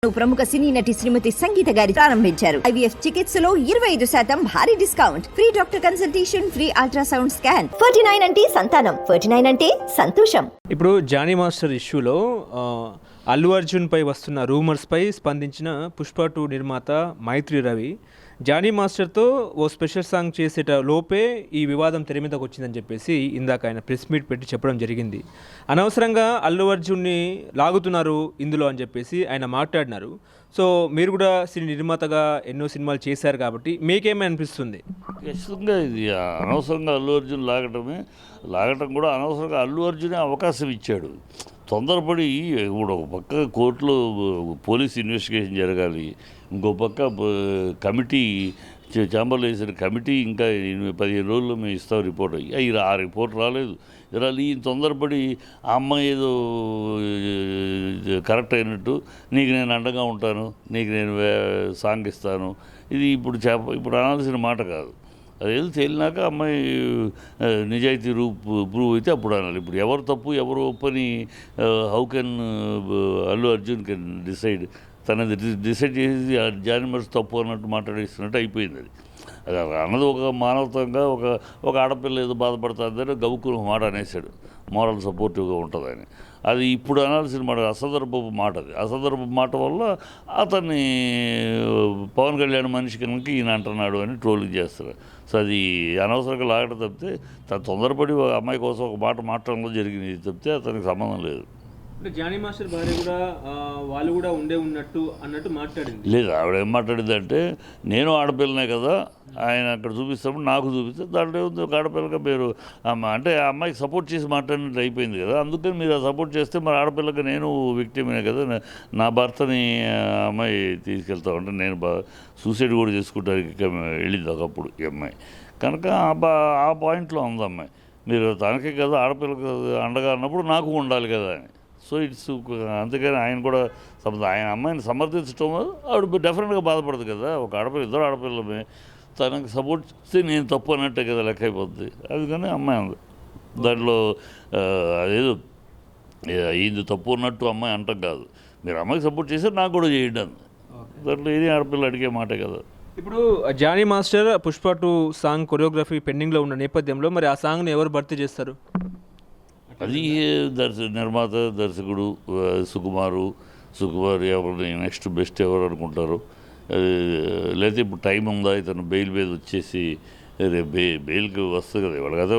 ప్రముఖ సినీ నటి శ్రీమతి సంగీత గారి ప్రారంభించారు. IVF చికిత్సలో 25% భారీ discount, free doctor consultation, free ultrasound scan. 49 అంటే సంతానం, 49 అంటే సంతోషం. ఇప్పుడు జానీ మాస్టర్ ఇష్యూలో అల్లు అర్జున్ పై వస్తున్న రూమర్స్ పై స్పందించిన పుష్ప 2 నిర్మాత మైత్రి రవి జానీ మాస్టర్తో ఓ స్పెషల్ సాంగ్ చేసేట లోపే ఈ వివాదం తెర మీదకి వచ్చిందని చెప్పేసి ఇందాక ఆయన ప్రెస్ మీట్ పెట్టి చెప్పడం జరిగింది. అనవసరంగా అల్లు అర్జున్ని లాగుతున్నారు ఇందులో అని చెప్పేసి ఆయన మాట్లాడినారు. సో మీరు కూడా సినీ నిర్మాతగా ఎన్నో సినిమాలు చేశారు కాబట్టి మీకేమీ అనిపిస్తుంది? ఖచ్చితంగా ఇది అనవసరంగా అల్లు అర్జున్ లాగటం కూడా అనవసరంగా అల్లు అర్జునే అవకాశం ఇచ్చాడు. తొందరపడి ఇప్పుడు ఒక పక్క కోర్టులో పోలీస్ ఇన్వెస్టిగేషన్ జరగాలి, ఇంకో పక్క కమిటీ ఛాంబర్లో వేసిన కమిటీ ఇంకా 15 రోజుల్లో మేము ఇస్తాం రిపోర్ట్. ఆ రిపోర్ట్ రాలేదు. ఈ తొందరపడి ఆ అమ్మాయి ఏదో కరెక్ట్ అయినట్టు నీకు నేను అండగా ఉంటాను, నీకు నేను సాంగ్ ఇస్తాను, ఇది ఇప్పుడు అనాల్సిన మాట కాదు. అదేదో తేలినాక అమ్మాయి నిజాయితీ ప్రూవ్ అయితే అప్పుడు అనాలి. ఇప్పుడు ఎవరు తప్పు ఎవరు ఒప్పని how can Allu Arjun can decide? తనది డిసైడ్ చేసి జానీ మాస్టర్ తప్పు అన్నట్టు మాట్లాడేస్తున్నట్టు అయిపోయింది. అది అన్నది ఒక మానవతంగా ఒక ఆడపిల్ల ఏదో బాధపడుతుందని గబుక్కును మాట అనేసాడు, మోరల్ సపోర్టివ్గా ఉంటుందని. అది ఇప్పుడు అనాల్సిన మాట, అసందర్భపు మాట. అది అసందర్భపు మాట వల్ల అతన్ని పవన్ కళ్యాణ్ మనిషి కనుక ఈయన అంటున్నాడు అని ట్రోలింగ్ చేస్తారు. సో అది అనవసరంగా లాగడం తప్పితే తను తొందరపడి అమ్మాయి కోసం ఒక మాట మాట్లాడడంలో జరిగింది తప్పితే అతనికి సంబంధం లేదు. అంటే జానీ మాస్టర్ భార్య కూడా వాళ్ళు కూడా అన్నట్టు మాట్లాడింది. లేదు, ఆవిడ ఏం మాట్లాడింది అంటే, నేను ఆడపిల్లనే కదా, ఆయన అక్కడ చూపిస్తాము నాకు చూపిస్తే దాంట్లో ఒక ఆడపిల్లగా మీరు అంటే ఆ అమ్మాయికి సపోర్ట్ చేసి మాట్లాడినట్టు అయిపోయింది కదా. అందుకని మీరు ఆ సపోర్ట్ చేస్తే మరి ఆడపిల్లగా నేను విక్టిమే కదా, నా భర్తని అమ్మాయి తీసుకెళ్తా ఉంటే నేను సూసైడ్ కూడా చేసుకుంటానికి వెళ్ళింది ఒకప్పుడు ఈ అమ్మాయి. కనుక ఆ పాయింట్లో ఉంది అమ్మాయి, మీరు తనకే కదా ఆడపిల్లకి అండగా అన్నప్పుడు నాకు ఉండాలి కదా అని. సో అందుకని ఆయన కూడా ఆయన అమ్మాయిని సమర్థించడం ఆవిడ డెఫినెట్గా బాధపడదు కదా. ఒక ఆడపిల్ల, ఇద్దరు ఆడపిల్లమే, తనకు సపోర్ట్ చేస్తే నేను తప్పు అన్నట్టే కదా లెక్క అయిపోద్ది. అందుకని అమ్మాయి ఉంది దాంట్లో. అదేదో ఇది తప్పు ఉన్నట్టు అమ్మాయి అంటాం కాదు, మీరు అమ్మాయికి సపోర్ట్ చేస్తే నాకు కూడా చేయండి అంది. దాంట్లో ఏది ఆడపిల్ల అడిగే మాటే కదా. ఇప్పుడు Jani Master Pushpa 2 song choreography పెండింగ్లో ఉన్న నేపథ్యంలో మరి ఆ సాంగ్ని ఎవరు భర్తీ చేస్తారు? అది నిర్మాత దర్శకుడు సుకుమార్ ఎవరు నెక్స్ట్ బెస్ట్ ఎవరు అనుకుంటారు. లేకపోతే ఇప్పుడు టైం ఉందా, ఇతను బెయిల్ మీద వచ్చేసి రేపు బెయిల్కి వస్తుంది కదా ఇవాళ కదా,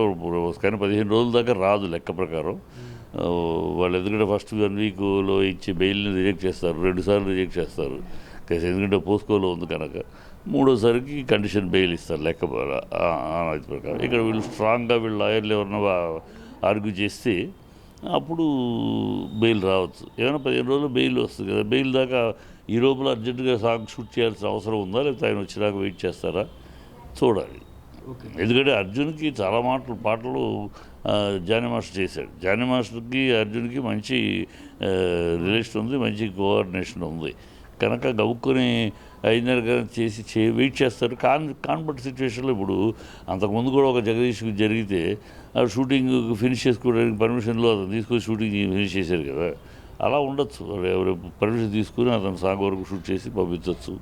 కానీ 15 రోజుల దాకా రాదు లెక్క ప్రకారం. వాళ్ళు ఎందుకంటే ఫస్ట్ 1 వీక్లో ఇచ్చి బెయిల్ని రిజెక్ట్ చేస్తారు, 2 సార్లు రిజెక్ట్ చేస్తారు కేసు, ఎందుకంటే పోస్కోలో ఉంది కనుక. 3వసారికి కండిషన్ బెయిల్ ఇస్తారు లెక్క ప్రకారం. ఇక్కడ వీళ్ళు స్ట్రాంగ్గా వీళ్ళు లాయర్లు ఎవరన్నా ఆర్గ్యూ చేస్తే అప్పుడు బెయిల్ రావచ్చు. ఏమైనా 15 రోజులు బెయిల్ వస్తుంది కదా. బెయిల్ దాకా ఈ లోపల అర్జెంటుగా సాంగ్ షూట్ చేయాల్సిన అవసరం ఉందా, లేకపోతే ఆయన వచ్చినాక వెయిట్ చేస్తారా చూడాలి. ఎందుకంటే అర్జున్కి చాలా పాటలు జానీ మాస్టర్ చేశాడు. జానీ మాస్టర్కి అర్జున్కి మంచి రిలేషన్ ఉంది, మంచి కోఆర్డినేషన్ ఉంది. కనుక గబుక్కుని 5:30 చేసి వెయిట్ చేస్తారు. కాన్ఫ్లిక్ట్ సిచ్యువేషన్లో ఇప్పుడు అంతకుముందు కూడా ఒక జగదీష్కి జరిగితే షూటింగ్ ఫినిష్ చేసుకోవడానికి పర్మిషన్లో అతను తీసుకొని షూటింగ్ ఫినిష్ చేశారు కదా. అలా ఉండొచ్చు, ఎవరు పర్మిషన్ తీసుకుని అతను సాంగ్ వరకు షూట్ చేసి పంపించవచ్చు.